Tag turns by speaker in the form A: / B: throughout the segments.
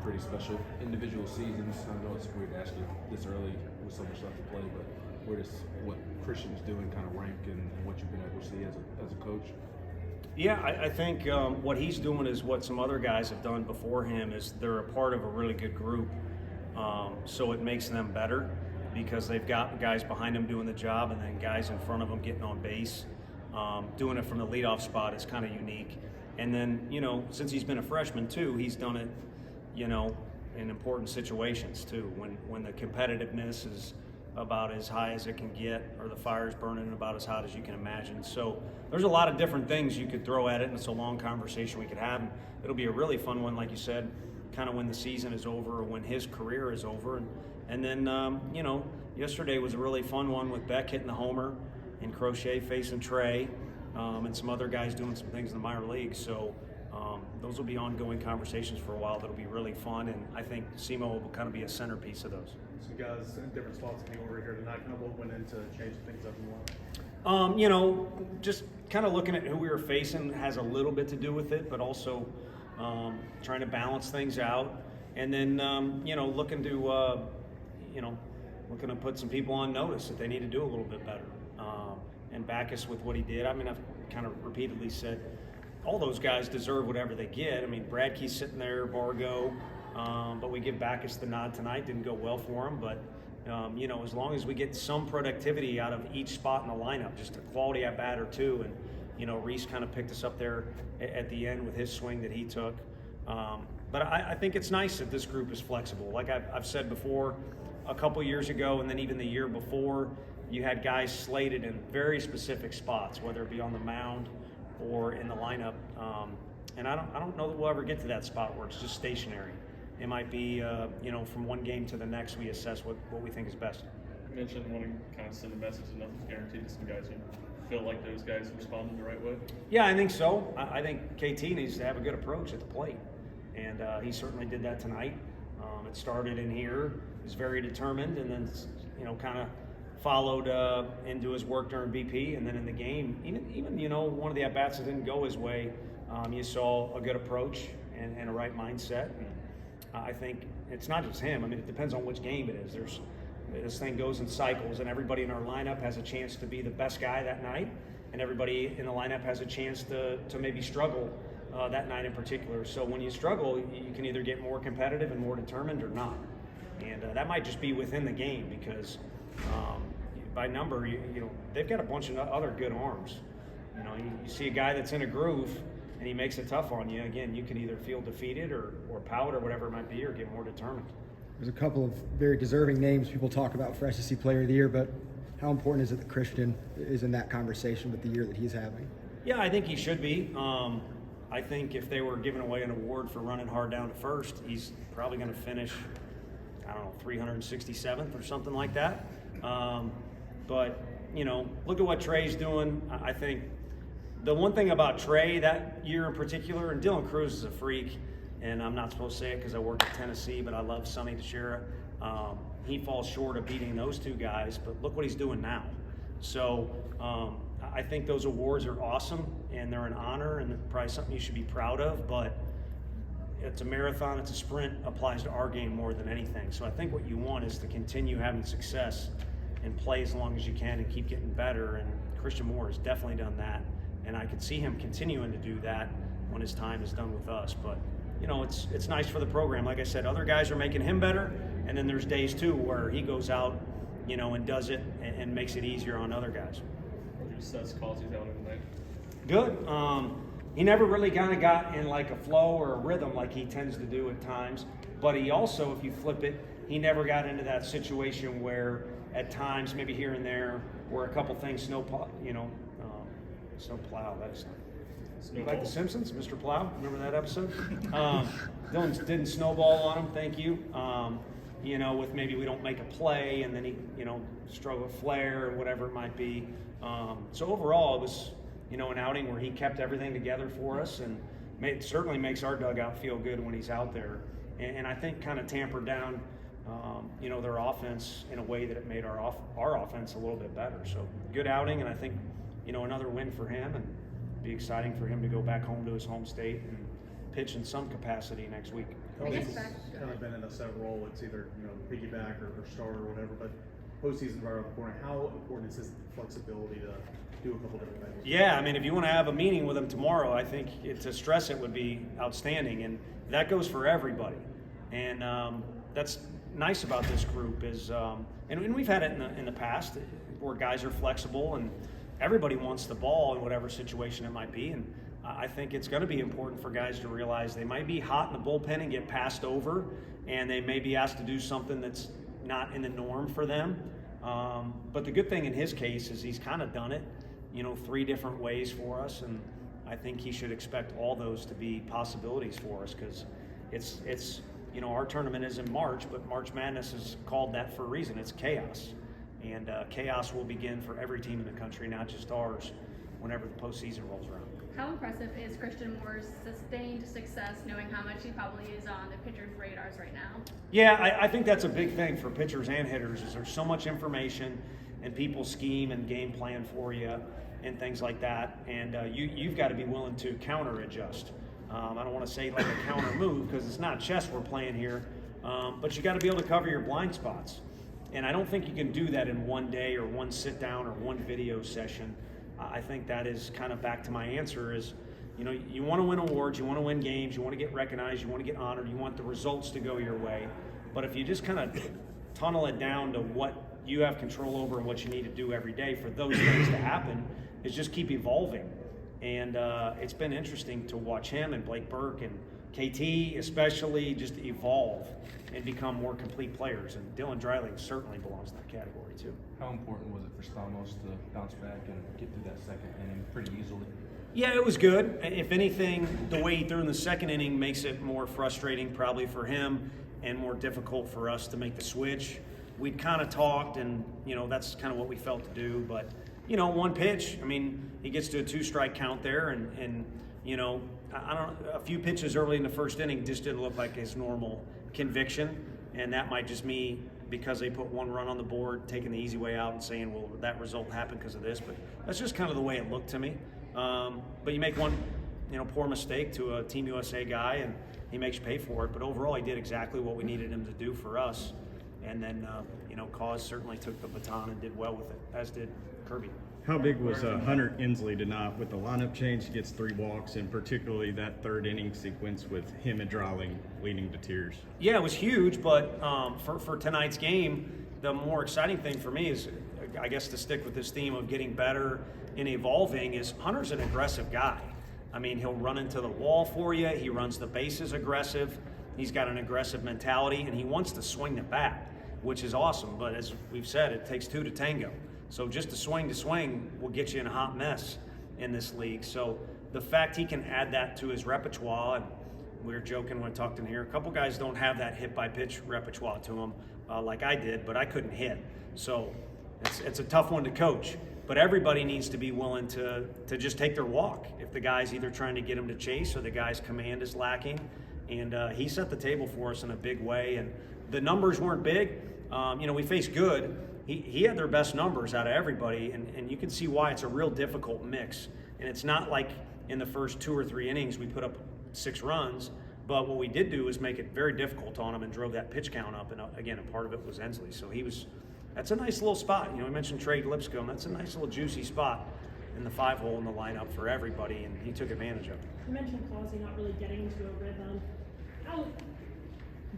A: pretty special individual seasons. I know it's weird to ask you this early with so much left to play, but where does what Christian's doing kind of rank and what you've been able to see as a coach?
B: Yeah, I think what he's doing is what some other guys have done before him. Is they're a part of a really good group, so it makes them better because they've got guys behind them doing the job and then guys in front of them getting on base. Doing it from the leadoff spot is kind of unique. And then, since he's been a freshman too, he's done it, in important situations too. When the competitiveness is about as high as it can get, or the fire's burning about as hot as you can imagine. So there's a lot of different things you could throw at it, and it's a long conversation we could have. And it'll be a really fun one, like you said, kind of when the season is over or when his career is over. And then, yesterday was a really fun one with Beck hitting the homer and Crochet facing Trey, and some other guys doing some things in the minor leagues. So those will be ongoing conversations for a while. That'll be really fun, and I think SEMO will kind of be a centerpiece of those.
C: So you guys in different spots in the order here tonight, kind of what went into changing things up and what?
B: Just kind of looking at who we were facing has a little bit to do with it, but also trying to balance things out. And then, looking to put some people on notice that they need to do a little bit better. And Backus with what he did. I mean, I've kind of repeatedly said all those guys deserve whatever they get. I mean, Bradkey's sitting there, Bargo, but we give Backus the nod tonight. Didn't go well for him, but as long as we get some productivity out of each spot in the lineup, just a quality at bat or two, and Reese kind of picked us up there at the end with his swing that he took. But I think it's nice that this group is flexible. Like I've said before, a couple years ago, and then even the year before, you had guys slated in very specific spots, whether it be on the mound or in the lineup. And I don't know that we'll ever get to that spot where it's just stationary. It might be, from one game to the next, we assess what we think is best.
D: You mentioned wanting to kind of send a message that nothing's guaranteed to some guys. You feel like those guys responded the right way?
B: Yeah, I think so. I think KT needs to have a good approach at the plate, and he certainly did that tonight. It started in here. He's very determined, and then kind of followed into his work during BP, and then in the game, even one of the at bats that didn't go his way, you saw a good approach and a right mindset. And I think it's not just him. I mean, it depends on which game it is. This thing goes in cycles, and everybody in our lineup has a chance to be the best guy that night, and everybody in the lineup has a chance to maybe struggle that night in particular. So when you struggle, you can either get more competitive and more determined or not. And that might just be within the game because by number, they've got a bunch of other good arms. You see a guy that's in a groove and he makes it tough on you. Again, you can either feel defeated or pout or whatever it might be, or get more determined.
E: There's a couple of very deserving names people talk about for SEC Player of the Year, but how important is it that Christian is in that conversation with the year that he's having?
B: Yeah, I think he should be. I think if they were giving away an award for running hard down to first, he's probably going to finish, 367th or something like that. But, look at what Trey's doing. I think the one thing about Trey that year in particular, and Dylan Cruz is a freak, and I'm not supposed to say it because I work at Tennessee, but I love Sonny DeShera. He falls short of beating those two guys, but look what he's doing now. So I think those awards are awesome, and they're an honor, and probably something you should be proud of, but it's a marathon, it's a sprint, applies to our game more than anything. So I think what you want is to continue having success and play as long as you can and keep getting better, and Christian Moore has definitely done that, and I could see him continuing to do that when his time is done with us. But it's nice for the program. Like I said, other guys are making him better, and then there's days too where he goes out, and does it and makes it easier on other guys.
D: What your assess calls he's out tonight?
B: Good. He never really kind of got in like a flow or a rhythm like he tends to do at times, but he also, if you flip it, he never got into that situation where at times, maybe here and there, where a couple things snowplow, that's like The Simpsons, Mr. Plow, remember that episode? Dylan didn't snowball on him, thank you. With maybe we don't make a play and then he, struggle with flare or whatever it might be. So overall, it was, an outing where he kept everything together for us, and certainly makes our dugout feel good when he's out there. And I think kind of tampered down, their offense in a way that it made our offense a little bit better. So good outing, and I think, another win for him, and be exciting for him to go back home to his home state and pitch in some capacity next week.
C: He's kind of been in a set role. It's either piggyback or start or whatever. But postseason's right around the corner. How important is his flexibility to do a couple different things?
B: Yeah, I mean, if you want to have a meeting with him tomorrow, I think to stress it would be outstanding, and that goes for everybody. And that's nice about this group is, and we've had it in the past where guys are flexible and everybody wants the ball in whatever situation it might be. And I think it's going to be important for guys to realize they might be hot in the bullpen and get passed over, and they may be asked to do something that's not in the norm for them. But the good thing in his case is he's kind of done it, 3 different ways for us, and I think he should expect all those to be possibilities for us because it's our tournament is in March, but March Madness is called that for a reason. It's chaos, and chaos will begin for every team in the country, not just ours, whenever the postseason rolls around.
F: How impressive is Christian Moore's sustained success, knowing how much he probably is on the pitchers' radars right now?
B: Yeah, I think that's a big thing for pitchers and hitters is there's so much information and people scheme and game plan for you and things like that. And you've got to be willing to counter adjust. I don't want to say like a counter move because it's not chess we're playing here, but you got to be able to cover your blind spots. And I don't think you can do that in one day or one sit down or one video session. I think that is kind of back to my answer is, you want to win awards, you want to win games, you want to get recognized, you want to get honored, you want the results to go your way. But if you just kind of tunnel it down to what you have control over and what you need to do every day for those things to happen, is just keep evolving. And it's been interesting to watch him and Blake Burke and KT especially just evolve and become more complete players. And Dylan Dreiling certainly belongs in that category too.
A: How important was it for Stamos to bounce back and get through that second inning pretty easily?
B: Yeah, it was good. If anything, the way he threw in the second inning makes it more frustrating probably for him and more difficult for us to make the switch. We'd kind of talked and, that's kind of what we felt to do. But, one pitch, he gets to a 2-strike count there and a few pitches early in the first inning just didn't look like his normal conviction. And that might just be because they put 1 run on the board, taking the easy way out and saying, well, that result happened because of this. But that's just kind of the way it looked to me. But you make one, poor mistake to a Team USA guy and he makes you pay for it. But overall, he did exactly what we needed him to do for us. And then, Cause certainly took the baton and did well with it, as did Kirby.
G: How big was Hunter Inslee tonight with the lineup change? He gets 3 walks, and particularly that 3rd inning sequence with him and Dreiling leading to tears.
B: Yeah, it was huge, but for tonight's game, the more exciting thing for me is, I guess, to stick with this theme of getting better and evolving, is Hunter's an aggressive guy. He'll run into the wall for you. He runs the bases aggressive. He's got an aggressive mentality, and he wants to swing the bat, which is awesome. But as we've said, it takes 2 to tango. So just to swing will get you in a hot mess in this league. So the fact he can add that to his repertoire, and we were joking when I talked in here, a couple guys don't have that hit-by-pitch repertoire to them like I did, but I couldn't hit. So it's a tough one to coach. But everybody needs to be willing to just take their walk if the guy's either trying to get him to chase or the guy's command is lacking. And he set the table for us in a big way. And the numbers weren't big. We faced good. He had their best numbers out of everybody, and you can see why it's a real difficult mix. And it's not like in the first 2 or 3 innings we put up 6 runs, but what we did do is make it very difficult on him and drove that pitch count up. And again, a part of it was Inslee. So that's a nice little spot. We mentioned Trey Lipscomb. That's a nice little juicy spot in the 5-hole in the lineup for everybody, and he took advantage of it.
H: You mentioned Causey not really getting into a rhythm. How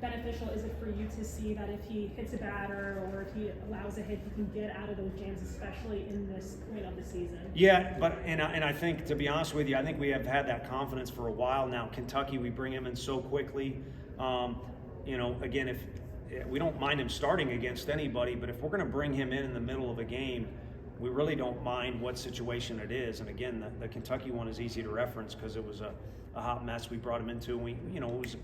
H: beneficial is it for you to see that if he hits a batter or if he allows a hit, he can get out of those jams, especially in this point of the season?
B: Yeah, but and I think, to be honest with you, I think we have had that confidence for a while now. Kentucky, we bring him in so quickly. Again, if we don't mind him starting against anybody, but if we're going to bring him in the middle of a game, we really don't mind what situation it is. And again, the Kentucky one is easy to reference because it was a hot mess we brought him into. And it was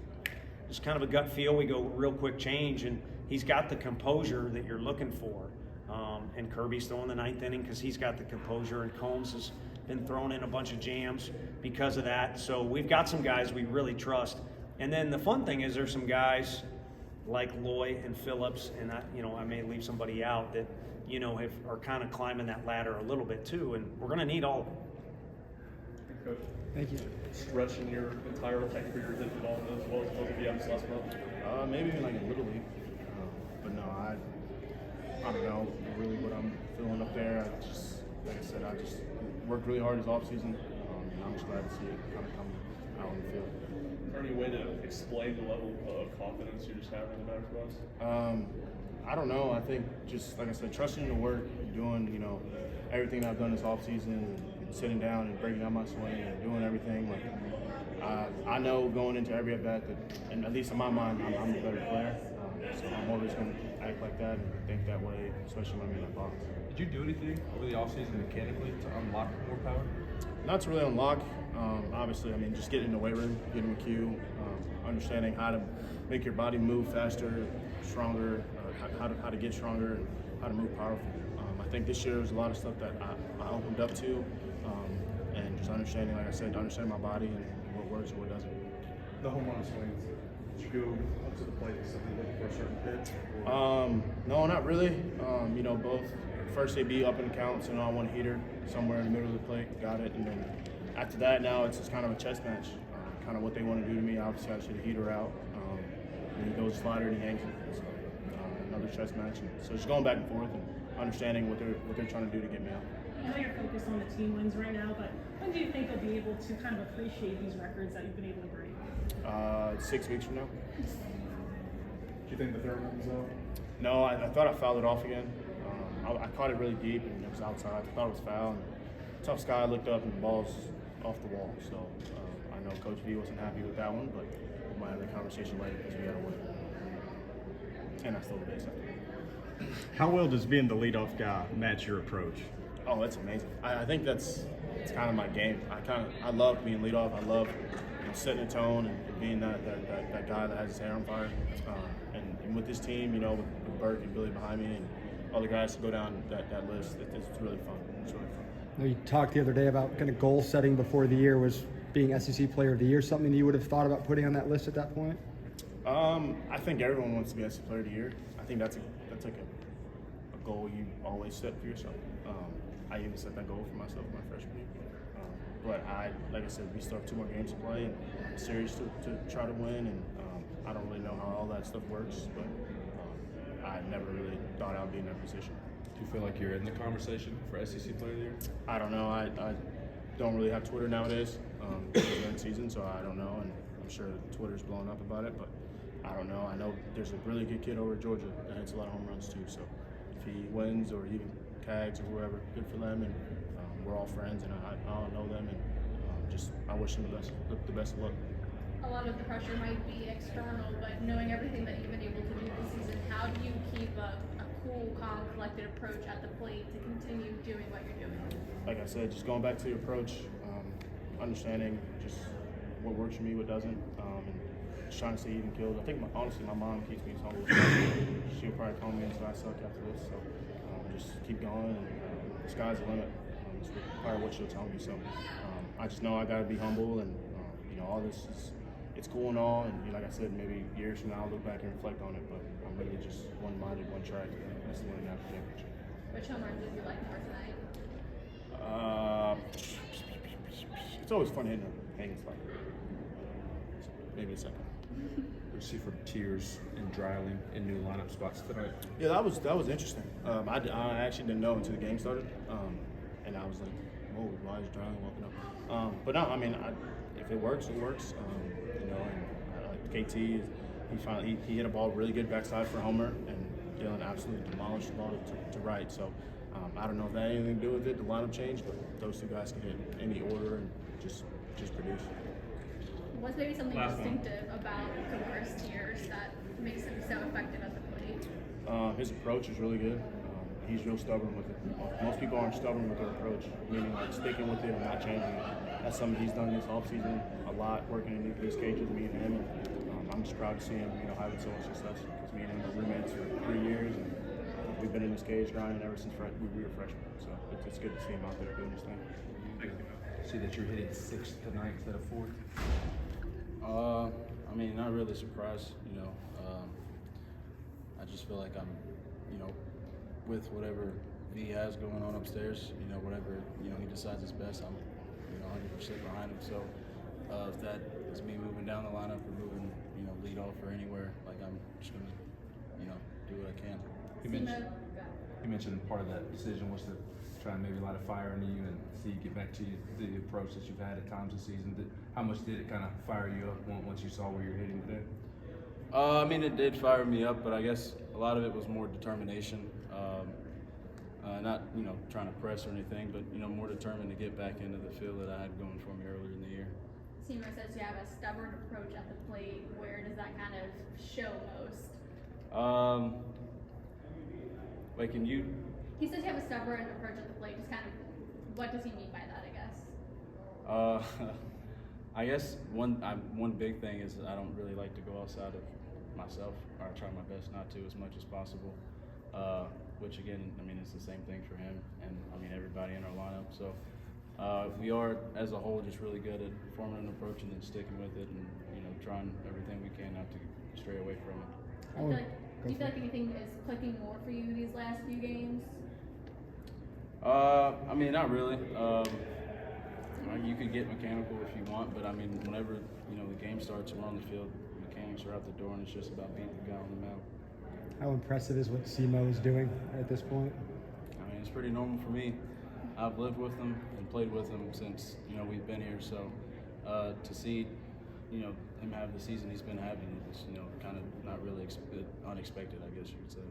B: just kind of a gut feel. We go real quick change, and he's got the composure that you're looking for. And Kirby's throwing the 9th inning because he's got the composure, and Combs has been thrown in a bunch of jams because of that. So we've got some guys we really trust. And then the fun thing is there's some guys like Loy and Phillips, and I may leave somebody out that are kind of climbing that ladder a little bit too, and we're going to need all of them.
C: Coach,
E: Thank you.
D: stretching your entire life for your hit the ball as well as the this last month?
I: Maybe even like in Little League. But no, I don't know really what I'm feeling up there. I just, like I said, I just worked really hard this offseason. And I'm just glad to see it kind of come out on the field.
D: Is there any way to explain the level of confidence you just have in the batter's box?
I: I don't know. I think just, like I said, trusting the work, doing, everything that I've done this offseason, and sitting down and breaking down my swing and doing everything. Like, I know going into every at-bat that, and at least in my mind, I'm a better player. So I'm always going to act like that and think that way, especially when I'm in that box.
A: Did you do anything over the offseason mechanically to unlock more power?
I: Not to really unlock. Obviously, I mean, just getting in the weight room, getting a cue, understanding how to make your body move faster, stronger, how to get stronger, and how to move powerful. I think this year was a lot of stuff that I opened up to, and just understanding, like I said, understanding my body and what works and what doesn't.
C: The home run swings. Did you go up to the plate and something looking for a certain pitch?
I: No, not really. Both first they be up in counts and on one heater somewhere in the middle of the plate, got it, and then after that now it's just kind of a chess match. Kind of what they want to do to me. Obviously, I should heater out. And he goes slider and he yanks it. So, another chess match. And so just going back and forth and understanding what they're trying to do to get me out.
H: I know you're focused on the team wins right now, but when do you think you'll be able to kind of appreciate these records that you've been able to break?
I: 6 weeks from now.
C: Do you think the third one was out?
I: No, I thought I fouled it off again. I caught it really deep and it was outside. I thought it was foul. And tough sky, I looked up and the ball's off the wall. So I know Coach V wasn't happy with that one, but we might have a conversation later because we got to win. And I stole the base after.
G: How well does being the leadoff guy match your approach?
I: Oh, it's amazing. I think it's kind of my game. I love being leadoff. I love setting a tone and being that guy that has his hair on fire. And with this team, with Burke and Billy behind me and all the guys to go down that list, it's really fun. It's really fun.
E: You talked the other day about kind of goal setting before the year. Was being SEC Player of the Year something you would have thought about putting on that list at that point?
I: I think everyone wants to be SEC Player of the Year. I think that's like a goal you always set for yourself. I even set that goal for myself my freshman year. But like I said, we still have 2 more games to play, and I'm serious to try to win. And I don't really know how all that stuff works, but I never really thought I'd be in that position.
A: Do you feel like you're in the conversation for SEC Player of the Year?
I: I don't know. I don't really have Twitter nowadays during season, so I don't know. And I'm sure Twitter's blowing up about it, but I don't know. I know there's a really good kid over at Georgia that hits a lot of home runs too. So if he wins or even Cags or whoever, good for them. And we're all friends, and I all know them, and I wish them the best of luck.
F: A lot of the pressure might be external, but knowing everything that you've been able to do this season, how do you keep a cool, calm, collected approach at the plate to continue doing what you're doing?
I: Like I said, just going back to the approach, understanding just what works for me, what doesn't, and just trying to stay even killed. I think, honestly, my mom keeps me humble. She'll probably call me until I suck after this, so just keep going, and the sky's the limit. That's probably what she'll tell me. So I just know I got to be humble, and all this it's cool and all, and like I said, maybe years from now I'll look back and reflect on it, but I'm really just one-minded, one track, and that's the winning national championship.
F: Which home run did you like more tonight?
I: It's always fun hitting a hanging slide. Maybe a second.
A: We see from Tears and Dryling in new lineup spots tonight.
I: Yeah, that was interesting. I actually didn't know until the game started, and I was like, "Whoa, why is Dryling walking up?" But no, I mean, if it works, it works. And KT, he hit a ball really good backside for a homer, and Dylan absolutely demolished the ball to right. So I don't know if that had anything to do with it, the lineup change, but those 2 guys can hit any order and just produce.
F: What's maybe something distinctive about Kavares Tears that makes him so effective at the plate?
I: His approach is really good. He's real stubborn with it. Most people aren't stubborn with their approach, meaning like sticking with it and not changing it. That's something he's done this offseason a lot, working in these cages, me and him. And I'm just proud to see him, having so much success, because me and him were roommates for 3 years, and we've been in this cage grinding ever since we were freshmen. So it's good to see him out there doing his thing.
A: See that you're hitting 6th tonight instead of 4th.
J: I mean, not really surprised, I just feel like I'm, with whatever he has going on upstairs, whatever, he decides is best, I'm 100% behind him. So if that is me moving down the lineup or moving, lead off or anywhere, like I'm just gonna, do what I can.
A: You mentioned part of that decision was to try and maybe light a fire under you and see you get back to the approach that you've had at times this season. How much did it kind of fire you up once you saw where you're hitting today?
J: I mean, it did fire me up, but I guess a lot of it was more determination. Not, trying to press or anything, but, more determined to get back into the field that I had going for me earlier in the year.
F: Simo says you have a stubborn approach at the plate. Where does that kind of show most?
J: Wait, can you?
F: He says you have a stubborn approach at the plate. Just kind of, what does he mean by that, I guess?
J: I guess one big thing is I don't really like to go outside of myself, or I try my best not to as much as possible. Which again, I mean, it's the same thing for him and I mean everybody in our lineup. So we are, as a whole, just really good at forming an approach and then sticking with it, and trying everything we can not to stray away from it.
F: Do you feel like anything is clicking more for you these last few games?
J: I mean, not really. You could get mechanical if you want, but I mean, whenever the game starts and we're on the field, mechanics are out the door, and it's just about beating the guy on the mound.
E: How impressive is what Simo is doing at this point?
J: I mean, it's pretty normal for me. I've lived with him and played with him since we've been here. So to see him have the season he's been having is kind of not really unexpected, I guess you could say.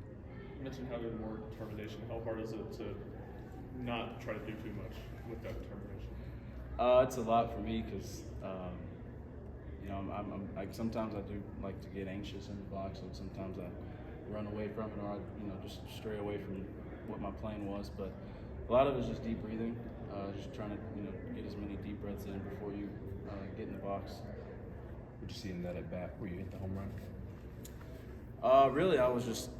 D: You mentioned having more determination. How hard is it to not try to do too much with that determination?
J: It's a lot for me because sometimes I do like to get anxious in the box, and sometimes I run away from it, or I just stray away from what my plan was. But a lot of it is just deep breathing, just trying to get as many deep breaths in before you get in the box.
A: What did you see in that at bat where you hit the home run?
J: Really, I was just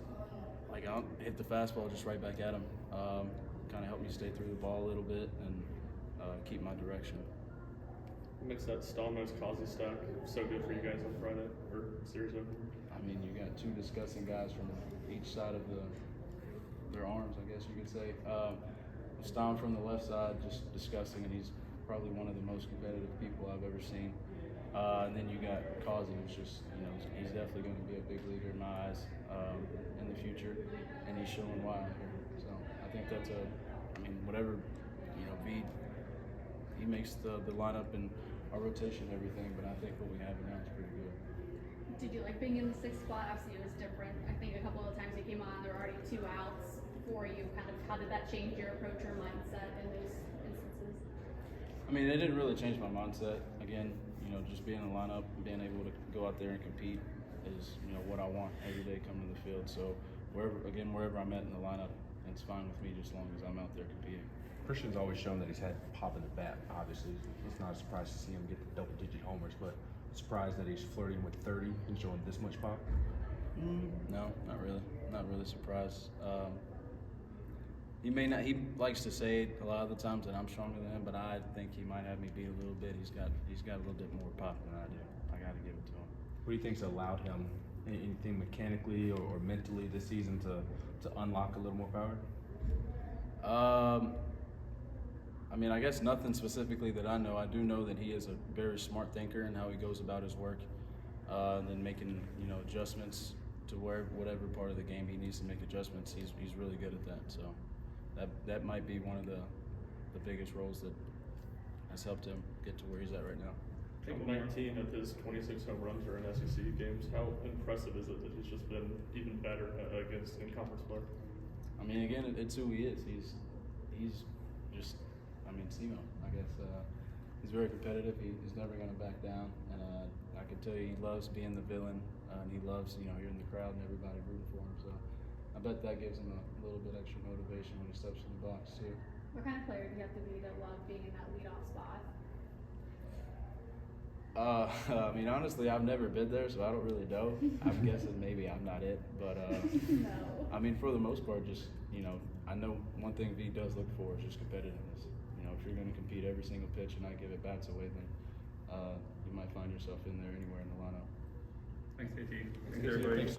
J: I hit the fastball just right back at him. Kind of helped me stay through the ball a little bit and keep my direction.
D: What makes that Stallnose-Causey stack so good for you guys on Friday or series opener?
J: I mean, you got two discussing guys from each side of their arms, I guess you could say. Stom from the left side, just discussing, and he's probably one of the most competitive people I've ever seen. And then you got Causey, who's just, he's definitely going to be a big leaguer in my eyes in the future, and he's showing why out here. So I think that's whatever, he makes the lineup and our rotation and everything, but I think what we have now is pretty good.
F: Did you like being in the sixth spot? Obviously, it was different. I think a couple of times you came on, there were already 2 outs for you. How did that change your approach or mindset in those instances?
J: I mean, it didn't really change my mindset. Again, just being in the lineup and being able to go out there and compete is, what I want every day coming to the field. So wherever I'm at in the lineup, it's fine with me just as long as I'm out there competing.
A: Christian's always shown that he's had pop in the bat. Obviously, it's not a surprise to see him get the double-digit homers, but surprised that he's flirting with 30 and showing this much pop.
J: No, not really. Not really surprised. He may not. He likes to say it a lot of the times that I'm stronger than him, but I think he might have me beat a little bit. He's got a little bit more pop than I do. I got to give it to him.
A: What do you think's allowed him anything mechanically or mentally this season to unlock a little more power?
J: I mean, I guess nothing specifically that I know. I do know that he is a very smart thinker in how he goes about his work, and then making adjustments to whatever part of the game he needs to make adjustments. He's really good at that. So that might be one of the biggest roles that has helped him get to where he's at right now.
D: I think 19 of his 26 home runs are in SEC games. How impressive is it that he's just been even better against in-conference play?
J: I mean, again, it's who he is. He's just, Simo, I guess. He's very competitive. He's never going to back down. And I can tell you he loves being the villain. And he loves, hearing the crowd and everybody rooting for him. So I bet that gives him a little bit extra motivation when he steps in the box, too.
F: What kind of player do you have to be to love being in that leadoff spot?
J: Honestly, I've never been there, so I don't really know. I'm guessing maybe I'm not it, but
F: No.
J: For the most part, just I know one thing V does look for is just competitiveness. If you're going to compete every single pitch and not give it bats away, then you might find yourself in there anywhere in the lineup.
D: Thanks, AT.
A: Thanks, everybody.